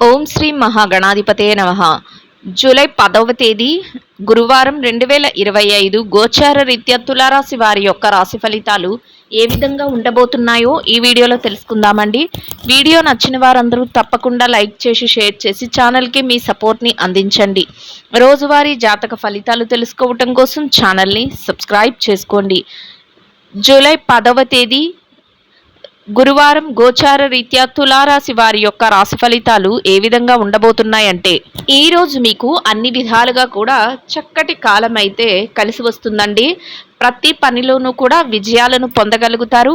ఓం శ్రీ మహాగణాధిపతే నమః. జూలై 10వ తేదీ గురువారం 2025 గోచార రీత్యా తులారాశి వారి యొక్క రాశి ఫలితాలు ఏ విధంగా ఉండబోతున్నాయో ఈ వీడియోలో తెలుసుకుందామండి. వీడియో నచ్చిన వారందరూ తప్పకుండా లైక్ చేసి షేర్ చేసి ఛానల్కి మీ సపోర్ట్ని అందించండి. రోజువారీ జాతక ఫలితాలు తెలుసుకోవటం కోసం ఛానల్ని సబ్స్క్రైబ్ చేసుకోండి. జూలై 10వ తేదీ గురువారం గోచార రీత్యా తులారాశి వారి యొక్క రాశి ఫలితాలు ఏ విధంగా ఉండబోతున్నాయంటే, ఈ రోజు మీకు అన్ని విధాలుగా కూడా చక్కటి కాలం అయితే కలిసి వస్తుందండి. ప్రతి పనిలోనూ కూడా విజయాలను పొందగలుగుతారు.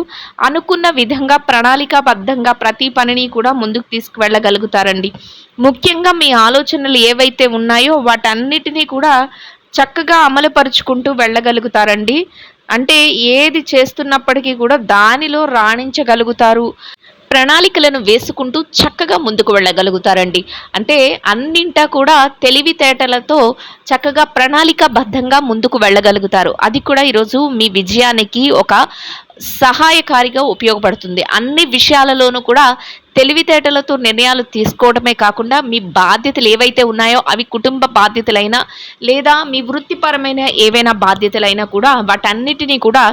అనుకున్న విధంగా ప్రణాళికాబద్ధంగా ప్రతి పనిని కూడా ముందుకు తీసుకువెళ్ళగలుగుతారండి. ముఖ్యంగా మీ ఆలోచనలు ఏవైతే ఉన్నాయో వాటన్నిటినీ కూడా చక్కగా అమలుపరుచుకుంటూ వెళ్ళగలుగుతారండి. అంటే ఏది చేస్తున్నప్పటికీ కూడా దానిలో రాణించగలుగుతారు. ప్రణాళికలను వేసుకుంటూ చక్కగా ముందుకు వెళ్ళగలుగుతారండి. అంటే అన్నింటా కూడా తెలివితేటలతో చక్కగా ప్రణాళికాబద్ధంగా ముందుకు వెళ్ళగలుగుతారు. అది కూడా ఈరోజు మీ విజయానికి ఒక సహాయకారిగా ఉపయోగపడుతుంది. అన్ని విషయాలలోనూ కూడా తెలివితేటలతో నిర్ణయాలు తీసుకోవడమే కాకుండా మీ బాధ్యతలు ఏవైతే ఉన్నాయో అవి కుటుంబ బాధ్యతలైనా లేదా మీ వృత్తిపరమైన ఏవైనా బాధ్యతలైనా కూడా వాటన్నిటినీ కూడా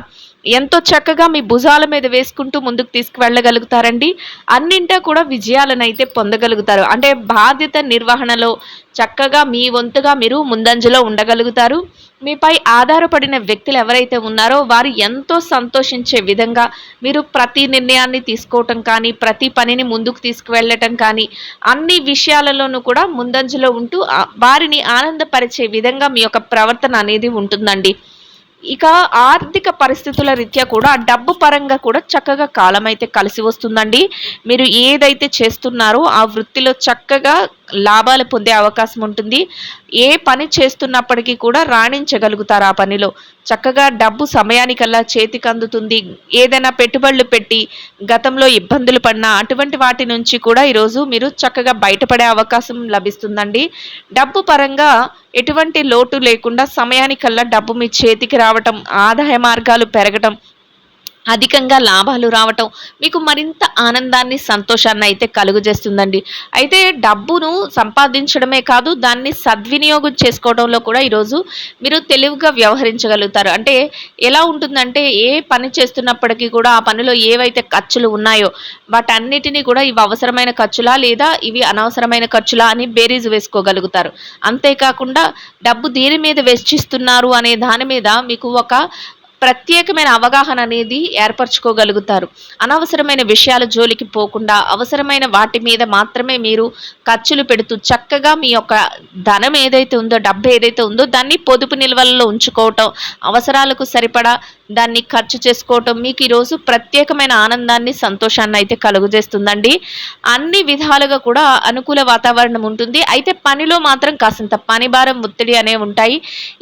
ఎంతో చక్కగా మీ భుజాల మీద వేసుకుంటూ ముందుకు తీసుకువెళ్ళగలుగుతారండి. అన్నింటా కూడా విజయాలను అయితే పొందగలుగుతారు. అంటే బాధ్యత నిర్వహణలో చక్కగా మీ వంతుగా మీరు ముందంజలో ఉండగలుగుతారు. మీపై ఆధారపడిన వ్యక్తులు ఎవరైతే ఉన్నారో వారు ఎంతో సంతోషించే విధంగా మీరు ప్రతి నిర్ణయాన్ని తీసుకోవటం కానీ, ప్రతి పనిని ముందుకు తీసుకువెళ్ళటం కానీ, అన్ని విషయాలలోనూ కూడా ముందంజలో ఉంటూ వారిని ఆనందపరిచే విధంగా మీ యొక్క ప్రవర్తన అనేది ఉంటుందండి. ఇక ఆర్థిక పరిస్థితుల రీత్యా కూడా డబ్బు పరంగా కూడా చక్కగా కాలం అయితే కలిసి వస్తుందండి. మీరు ఏదైతే చేస్తున్నారో ఆ వృత్తిలో చక్కగా లాభాలు పొందే అవకాశం ఉంటుంది. ఏ పని చేస్తున్నప్పటికీ కూడా రాణించగలుగుతారు. ఆ పనిలో చక్కగా డబ్బు సమయానికల్లా చేతికి అందుతుంది. ఏదైనా పెట్టుబడులు పెట్టి గతంలో ఇబ్బందులు పడినా అటువంటి వాటి నుంచి కూడా ఈరోజు మీరు చక్కగా బయటపడే అవకాశం లభిస్తుందండి. డబ్బు పరంగా ఎటువంటి లోటు లేకుండా సమయానికల్లా డబ్బు మీ చేతికి రావటం, ఆదాయ మార్గాలు పెరగటం, అధికంగా లాభాలు రావటం మీకు మరింత ఆనందాన్ని, సంతోషాన్ని అయితే కలుగజేస్తుందండి. అయితే డబ్బును సంపాదించడమే కాదు, దాన్ని సద్వినియోగం చేసుకోవడంలో కూడా ఈరోజు మీరు తెలివిగా వ్యవహరించగలుగుతారు. అంటే ఎలా ఉంటుందంటే, ఏ పని చేస్తున్నప్పటికీ కూడా ఆ పనిలో ఏవైతే ఖర్చులు ఉన్నాయో వాటన్నిటినీ కూడా ఇవి అవసరమైన ఖర్చులా లేదా ఇవి అనవసరమైన ఖర్చులా అని బేరీజు వేసుకోగలుగుతారు. అంతేకాకుండా డబ్బు దేని మీద వెచ్చిస్తున్నారు అనే దాని మీద మీకు ఒక ప్రత్యేకమైన అవగాహన అనేది ఏర్పరచుకోగలుగుతారు. అనవసరమైన విషయాల జోలికి పోకుండా అవసరమైన వాటి మీద మాత్రమే మీరు ఖర్చులు పెడుతూ చక్కగా మీ యొక్క ధనం ఏదైతే ఉందో, డబ్బు ఏదైతే ఉందో దాన్ని పొదుపు నిల్వలలో ఉంచుకోవటం, అవసరాలకు సరిపడా దాన్ని ఖర్చు చేసుకోవటం మీకు ఈరోజు ప్రత్యేకమైన ఆనందాన్ని, సంతోషాన్ని అయితే కలుగజేస్తుందండి. అన్ని విధాలుగా కూడా అనుకూల వాతావరణం ఉంటుంది. అయితే పనిలో మాత్రం కాసింత పని భారం, ఒత్తిడి అనేవి ఉంటాయి.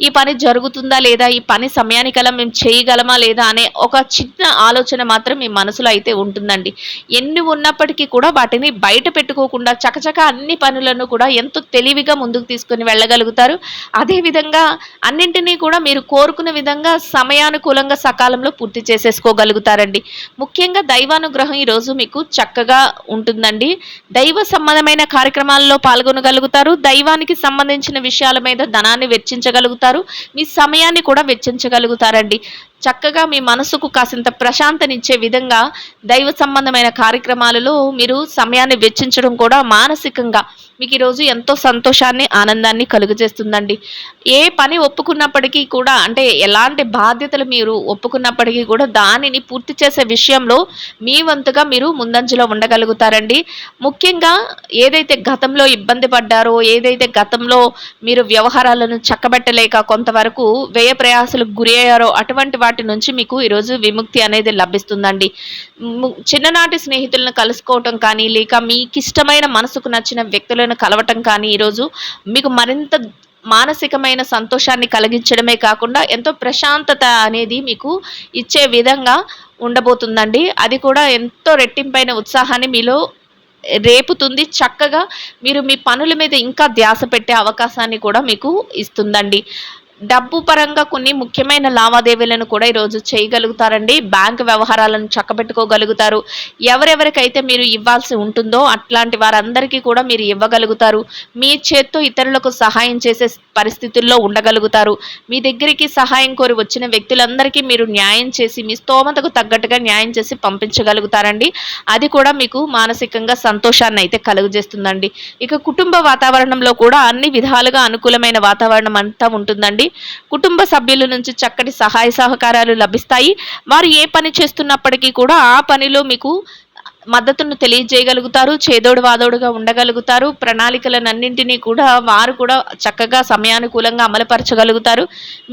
ఈ పని జరుగుతుందా లేదా, ఈ పని సమయానికల్లా మేము చేయగలమా లేదా అనే ఒక చిన్న ఆలోచన మాత్రం మీ మనసులో అయితే ఉంటుందండి. ఎన్ని ఉన్నప్పటికీ కూడా వాటిని బయట పెట్టుకోకుండా చకచక అన్ని పనులను కూడా ఎంతో తెలివిగా ముందుకు తీసుకొని వెళ్ళగలుగుతారు. అదేవిధంగా అన్నింటినీ కూడా మీరు కోరుకున్న విధంగా సమయానుకూలంగా సకాలంలో పూర్తి చేసేసుకోగలుగుతారండి. ముఖ్యంగా దైవానుగ్రహం ఈరోజు మీకు చక్కగా ఉంటుందండి. దైవ సంబంధమైన కార్యక్రమాల్లో పాల్గొనగలుగుతారు. దైవానికి సంబంధించిన విషయాల మీద ధనాన్ని వెచ్చించగలుగుతారు. మీ సమయాన్ని కూడా వెచ్చించగలుగుతారండి. చక్కగా మీ మనసుకు కాసింత ప్రశాంతనిచ్చే విధంగా దైవ సంబంధమైన కార్యక్రమాలలో మీరు సమయాన్ని వెచ్చించడం కూడా మానసికంగా మీకు ఈరోజు ఎంతో సంతోషాన్ని, ఆనందాన్ని కలుగజేస్తుందండి. ఏ పని ఒప్పుకున్నప్పటికీ కూడా, అంటే ఎలాంటి బాధ్యతలు మీరు ఒప్పుకున్నప్పటికీ కూడా దానిని పూర్తి చేసే విషయంలో మీ వంతుగా మీరు ముందంజలో ఉండగలుగుతారండి. ముఖ్యంగా ఏదైతే గతంలో ఇబ్బంది పడ్డారో, ఏదైతే గతంలో మీరు వ్యవహారాలను చక్కబెట్టలేక కొంతవరకు వ్యయ ప్రయాసలకు గురి అయ్యారో అటువంటి వాటి నుంచి మీకు ఈరోజు విముక్తి అనేది లభిస్తుందండి. చిన్ననాటి స్నేహితులను కలుసుకోవటం కానీ, లేక మీకు ఇష్టమైన మనసుకు నచ్చిన వ్యక్తులను కలవటం కానీ ఈరోజు మీకు మరింత మానసికమైన సంతోషాన్ని కలిగించడమే కాకుండా ఎంతో ప్రశాంతత అనేది మీకు ఇచ్చే విధంగా ఉండబోతుందండి. అది కూడా ఎంతో రెట్టింపైన ఉత్సాహాన్ని మీలో రేపుతుంది. చక్కగా మీరు మీ పనుల మీద ఇంకా ధ్యాస పెట్టే అవకాశాన్ని కూడా మీకు ఇస్తుందండి. డబ్బు పరంగా కొన్ని ముఖ్యమైన లావాదేవీలను కూడా ఈరోజు చేయగలుగుతారండి. బ్యాంక్ వ్యవహారాలను చక్కబెట్టుకోగలుగుతారు. ఎవరెవరికైతే మీరు ఇవ్వాల్సి ఉంటుందో అట్లాంటి వారందరికీ కూడా మీరు ఇవ్వగలుగుతారు. మీ చేత్తో ఇతరులకు సహాయం చేసే పరిస్థితుల్లో ఉండగలుగుతారు. మీ దగ్గరికి సహాయం కోరి వచ్చిన వ్యక్తులందరికీ మీరు న్యాయం చేసి మీ స్తోమతకు తగ్గట్టుగా న్యాయం చేసి పంపించగలుగుతారండి. అది కూడా మీకు మానసికంగా సంతోషాన్ని అయితే కలుగజేస్తుందండి. ఇక కుటుంబ వాతావరణంలో కూడా అన్ని విధాలుగా అనుకూలమైన వాతావరణం అంతా ఉంటుందండి. కుటుంబ సభ్యుల నుంచి చక్కటి సహాయ సహకారాలు లభిస్తాయి. వారు ఏ పని చేస్తున్నప్పటికీ కూడా ఆ పనిలో మీకు మద్దతును తెలియజేయగలుగుతారు. చేదోడు వాదోడుగా ఉండగలుగుతారు. ప్రణాళికలనన్నింటినీ కూడా వారు కూడా చక్కగా సమయానుకూలంగా అమలుపరచగలుగుతారు.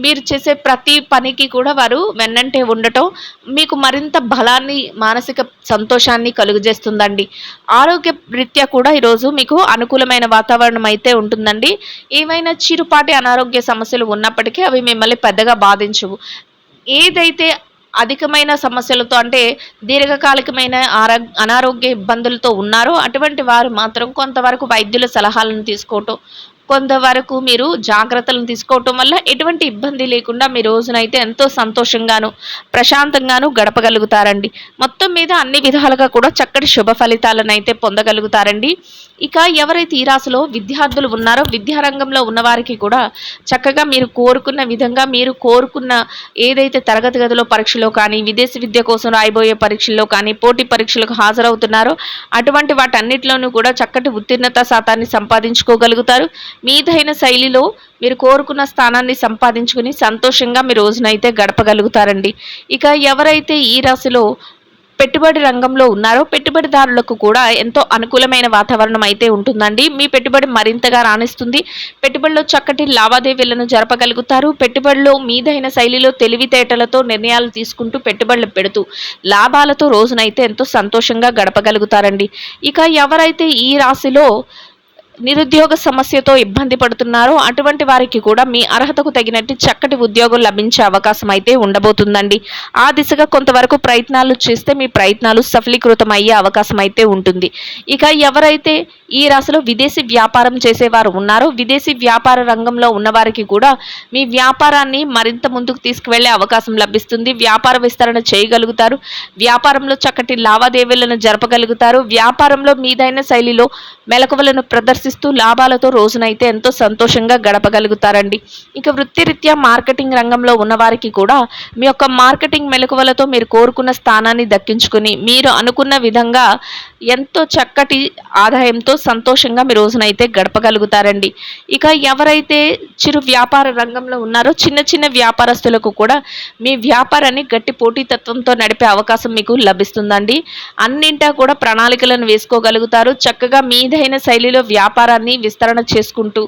మీరు చేసే ప్రతి పనికి కూడా వారు వెన్నంటే ఉండటం మీకు మరింత బలాన్ని, మానసిక సంతోషాన్ని కలుగజేస్తుందండి. ఆరోగ్య రీత్యా కూడా ఈరోజు మీకు అనుకూలమైన వాతావరణం అయితే ఉంటుందండి. ఏవైనా చిరుపాటి అనారోగ్య సమస్యలు ఉన్నప్పటికీ అవి మిమ్మల్ని పెద్దగా బాధించవు. ఏదైతే అధికమైన సమస్యలతో అంటే దీర్ఘకాలికమైన అనారోగ్య ఇబ్బందులతో ఉన్నారో అటువంటి వారు మాత్రం కొంతవరకు వైద్యుల సలహాలను తీసుకోవటం, కొంతవరకు మీరు జాగ్రత్తలను తీసుకోవటం వల్ల ఎటువంటి ఇబ్బంది లేకుండా మీ రోజునైతే ఎంతో సంతోషంగాను, ప్రశాంతంగాను గడపగలుగుతారండి. మొత్తం మీద అన్ని విధాలుగా కూడా చక్కటి శుభ ఫలితాలను అయితే పొందగలుగుతారండి. ఇక ఎవరైతే ఈ రాశిలో విద్యార్థులు ఉన్నారో విద్యారంగంలో ఉన్నవారికి కూడా చక్కగా మీరు కోరుకున్న విధంగా మీరు కోరుకున్న ఏదైతే తరగతి గదిలో పరీక్షలో కానీ, విదేశీ విద్య కోసం రాయబోయే పరీక్షల్లో కానీ, పోటీ పరీక్షలకు హాజరవుతున్నారో అటువంటి వాటన్నిటిలోనూ కూడా చక్కటి ఉత్తీర్ణత శాతాన్ని సంపాదించుకోగలుగుతారు. మీదైన శైలిలో మీరు కోరుకున్న స్థానాన్ని సంపాదించుకుని సంతోషంగా మీ రోజునైతే గడపగలుగుతారండి. ఇక ఎవరైతే ఈ రాశిలో పెట్టుబడి రంగంలో ఉన్నారో పెట్టుబడిదారులకు కూడా ఎంతో అనుకూలమైన వాతావరణం అయితే ఉంటుందండి. మీ పెట్టుబడి మరింతగా రాణిస్తుంది. పెట్టుబడిలో చక్కటి లావాదేవీలను జరపగలుగుతారు. పెట్టుబడిలో మీదైన శైలిలో తెలివితేటలతో నిర్ణయాలు తీసుకుంటూ పెట్టుబడులు పెడుతూ లాభాలతో రోజునైతే ఎంతో సంతోషంగా గడపగలుగుతారండి. ఇక ఎవరైతే ఈ రాశిలో నిరుద్యోగ సమస్యతో ఇబ్బంది పడుతున్నారో అటువంటి వారికి కూడా మీ అర్హతకు తగినట్టు చక్కటి ఉద్యోగం లభించే అవకాశం అయితే ఉండబోతుందండి. ఆ దిశగా కొంతవరకు ప్రయత్నాలు చేస్తే మీ ప్రయత్నాలు సఫలీకృతం అయ్యే అవకాశం అయితే ఉంటుంది. ఇక ఎవరైతే ఈ రాశిలో విదేశీ వ్యాపారం చేసేవారు ఉన్నారో విదేశీ వ్యాపార రంగంలో ఉన్నవారికి కూడా మీ వ్యాపారాన్ని మరింత ముందుకు తీసుకువెళ్లే అవకాశం లభిస్తుంది. వ్యాపార విస్తరణ చేయగలుగుతారు. వ్యాపారంలో చక్కటి లావాదేవీలను జరపగలుగుతారు. వ్యాపారంలో మీదైన శైలిలో మెలకువలను ప్రదర్శిస్తూ లాభాలతో రోజునైతే ఎంతో సంతోషంగా గడపగలుగుతారండి. ఇక వృత్తిరీత్యా మార్కెటింగ్ రంగంలో ఉన్నవారికి కూడా మీ యొక్క మార్కెటింగ్ మెలకువలతో మీరు కోరుకున్న స్థానాన్ని దక్కించుకుని మీరు అనుకున్న విధంగా ఎంతో చక్కటి ఆదాయంతో సంతోషంగా మీ రోజునైతే గడపగలుగుతారండి. ఇక ఎవరైతే చిరు వ్యాపార రంగంలో ఉన్నారో చిన్న చిన్న వ్యాపారస్తులకు కూడా మీ వ్యాపారాన్ని గట్టి పోటీతత్వంతో నడిపే అవకాశం మీకు లభిస్తుందండి. అన్నింటా కూడా ప్రణాళికలను వేసుకోగలుగుతారు. చక్కగా మీదైన శైలిలో వ్యాపారాన్ని విస్తరణ చేసుకుంటూ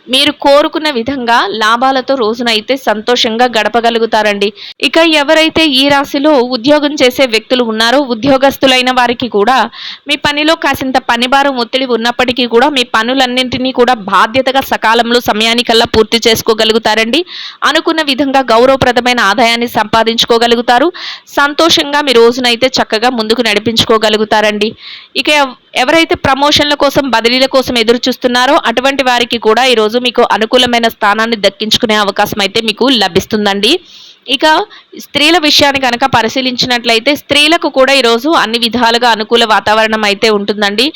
మీరు కోరుకున్న విధంగా లాభాలతో రోజునైతే సంతోషంగా గడపగలుగుతారండి. ఇక ఎవరైతే ఈ రాశిలో ఉద్యోగం చేసే వ్యక్తులు ఉన్నారో ఉద్యోగస్తులైన వారికి కూడా మీ పనిలో కాసింత పనిభారం ఒత్తిడి ఉన్నప్పటికీ కూడా మీ పనులన్నింటినీ కూడా బాధ్యతగా సకాలంలో సమయానికల్లా పూర్తి చేసుకోగలుగుతారండి. అనుకున్న విధంగా గౌరవప్రదమైన ఆదాయాన్ని సంపాదించుకోగలుగుతారు. సంతోషంగా మీ రోజునైతే చక్కగా ముందుకు నడిపించుకోగలుగుతారండి. ఇక ఎవరైతే ప్రమోషన్ల కోసం బదిలీల కోసం ఎదురు చూస్తున్నారో అటువంటి వారికి కూడా ఈరోజు మీకు అనుకూలమైన స్థానాన్ని దక్కించుకునే అవకాశం అయితే మీకు లభిస్తుందండి. ఇక స్త్రీల విషయాన్ని కనుక పరిశీలించినట్లయితే స్త్రీలకు కూడా ఈరోజు అన్ని విధాలుగా అనుకూల వాతావరణం అయితే ఉంటుందండి.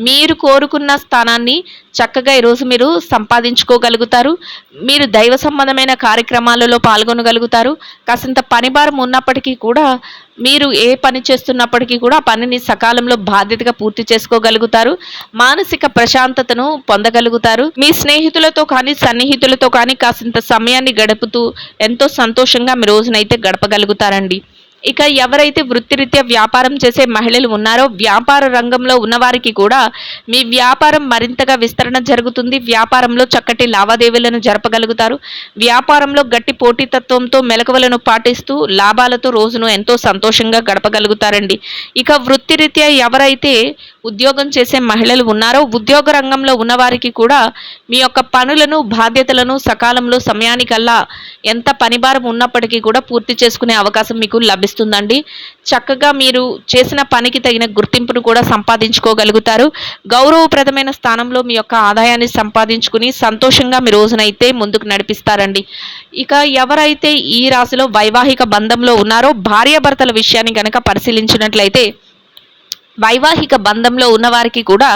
మీరు కోరుకున్న స్థానాన్ని చక్కగా ఈరోజు మీరు సంపాదించుకోగలుగుతారు. మీరు దైవ సంబంధమైన కార్యక్రమాలలో పాల్గొనగలుగుతారు. కాసింత పనిభారం ఉన్నప్పటికీ కూడా మీరు ఏ పని చేస్తున్నప్పటికీ కూడా ఆ పనిని సకాలంలో బాధ్యతగా పూర్తి చేసుకోగలుగుతారు. మానసిక ప్రశాంతతను పొందగలుగుతారు. మీ స్నేహితులతో కానీ సన్నిహితులతో కానీ కాసింత సమయాన్ని గడుపుతూ ఎంతో సంతోషంగా మీ రోజునైతే గడపగలుగుతారండి. ఇక ఎవరైతే వృత్తిరీత్యా వ్యాపారం చేసే మహిళలు ఉన్నారో వ్యాపార రంగంలో ఉన్నవారికి కూడా మీ వ్యాపారం మరింతగా విస్తరణ జరుగుతుంది. వ్యాపారంలో చక్కటి లావాదేవీలను జరపగలుగుతారు. వ్యాపారంలో గట్టి పోటీతత్వంతో మెలకువలను పాటిస్తూ లాభాలతో రోజును ఎంతో సంతోషంగా గడపగలుగుతారండి. ఇక వృత్తిరీత్యా ఎవరైతే ఉద్యోగం చేసే మహిళలు ఉన్నారో ఉద్యోగ రంగంలో ఉన్నవారికి కూడా మీ యొక్క పనులను బాధ్యతలను సకాలంలో సమయానికల్లా ఎంత పనిభారం ఉన్నప్పటికీ కూడా పూర్తి చేసుకునే అవకాశం మీకు లభిస్తుందండి. చక్కగా మీరు చేసిన పనికి తగిన గుర్తింపును కూడా సంపాదించుకోగలుగుతారు. గౌరవప్రదమైన స్థానంలో మీ యొక్క ఆదాయాన్ని సంపాదించుకుని సంతోషంగా మీ రోజునైతే ముందుకు నడిపిస్తారండి. ఇక ఎవరైతే ఈ రాశిలో వైవాహిక బంధంలో ఉన్నారో భార్యాభర్తల విషయాన్ని గనక పరిశీలించినట్లయితే వైవాహిక బంధంలో ఉన్నవారికి కూడా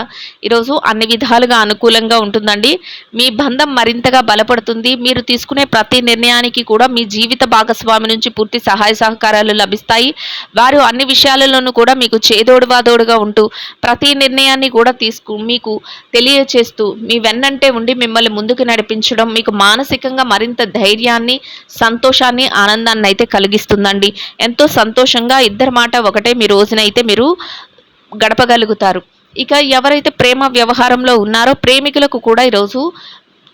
ఈరోజు అన్ని విధాలుగా అనుకూలంగా ఉంటుందండి. మీ బంధం మరింతగా బలపడుతుంది. మీరు తీసుకునే ప్రతి నిర్ణయానికి కూడా మీ జీవిత భాగస్వామి నుంచి పూర్తి సహాయ సహకారాలు లభిస్తాయి. వారు అన్ని విషయాలలోనూ కూడా మీకు చేదోడువాదోడుగా ఉంటూ ప్రతి నిర్ణయాన్ని కూడా మీకు తెలియచేస్తూ మీ వెన్నంటే ఉండి మిమ్మల్ని ముందుకు నడిపించడం మీకు మానసికంగా మరింత ధైర్యాన్ని, సంతోషాన్ని, ఆనందాన్ని అయితే కలిగిస్తుందండి. ఎంతో సంతోషంగా ఇద్దరి మాట ఒకటే మీ రోజునైతే మీరు గడపగలుగుతారు. ఇక ఎవరైతే ప్రేమ వ్యవహారంలో ఉన్నారో ప్రేమికులకు కూడా ఈరోజు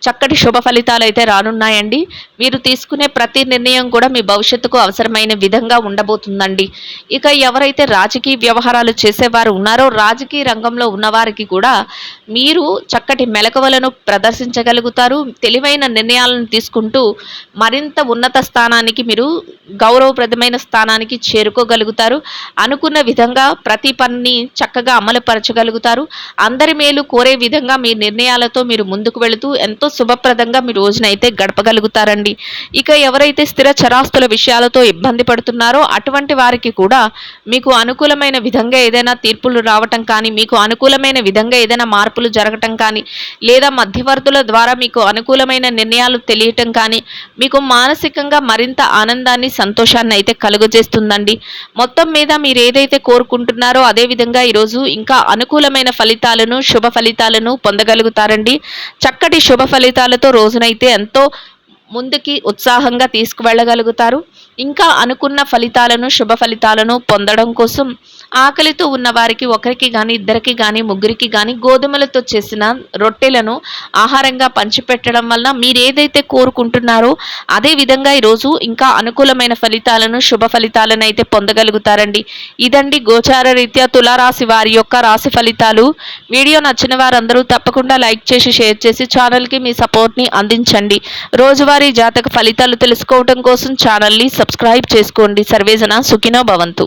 చక్కటి శుభ ఫలితాలు అయితే రానున్నాయండి. మీరు తీసుకునే ప్రతి నిర్ణయం కూడా మీ భవిష్యత్తుకు అవసరమైన విధంగా ఉండబోతుందండి. ఇక ఎవరైతే రాజకీయ వ్యవహారాలు చేసేవారు ఉన్నారో రాజకీయ రంగంలో ఉన్నవారికి కూడా మీరు చక్కటి మెలకువలను ప్రదర్శించగలుగుతారు. తెలివైన నిర్ణయాలను తీసుకుంటూ మరింత ఉన్నత స్థానానికి మీరు గౌరవప్రదమైన స్థానానికి చేరుకోగలుగుతారు. అనుకున్న విధంగా ప్రతి పనిని చక్కగా అమలుపరచగలుగుతారు. అందరి మేలు కోరే విధంగా మీ నిర్ణయాలతో మీరు ముందుకు వెళుతూ ఎంతో శుభప్రదంగా మీ రోజునైతే గడపగలుగుతారండి. ఇక ఎవరైతే స్థిర చరాస్తుల విషయాలతో ఇబ్బంది పడుతున్నారో అటువంటి వారికి కూడా మీకు అనుకూలమైన విధంగా ఏదైనా తీర్పులు రావటం కానీ మీకు అనుకూలమైన విధంగా ఏదైనా మార్పులు జరగటం కానీ లేదా మధ్యవర్తుల ద్వారా మీకు అనుకూలమైన నిర్ణయాలు తెలియటం కానీ మీకు మానసికంగా మరింత ఆనందాన్ని, సంతోషాన్ని అయితే కలుగజేస్తుందండి. మొత్తం మీద మీరు ఏదైతే కోరుకుంటున్నారో అదేవిధంగా ఈరోజు ఇంకా అనుకూలమైన ఫలితాలను, శుభ ఫలితాలను పొందగలుగుతారండి. చక్కటి శుభ ఫలితాలతో రోజునైతే ఎంతో ముందుకి ఉత్సాహంగా తీసుకువెళ్ళగలుగుతారు. ఇంకా అనుకున్న ఫలితాలను, శుభ ఫలితాలను పొందడం కోసం ఆకలితో ఉన్న వారికి ఒకరికి కానీ ఇద్దరికి కానీ ముగ్గురికి కానీ గోధుమలతో చేసిన రొట్టెలను ఆహారంగా పంచిపెట్టడం వలన మీరు ఏదైతే కోరుకుంటున్నారో అదే విధంగా ఈరోజు ఇంకా అనుకూలమైన ఫలితాలను, శుభ ఫలితాలను అయితే పొందగలుగుతారండి. ఇదండి గోచార రీత్యా తులారాశి వారి యొక్క రాశి ఫలితాలు. వీడియో నచ్చిన వారందరూ తప్పకుండా లైక్ చేసి షేర్ చేసి ఛానల్కి మీ సపోర్ట్ని అందించండి. రోజువారీ జాతక ఫలితాలు తెలుసుకోవడం కోసం ఛానల్ని సబ్స్క్రైబ్ చేసుకోండి. సర్వేజన సుఖినో భవంతు.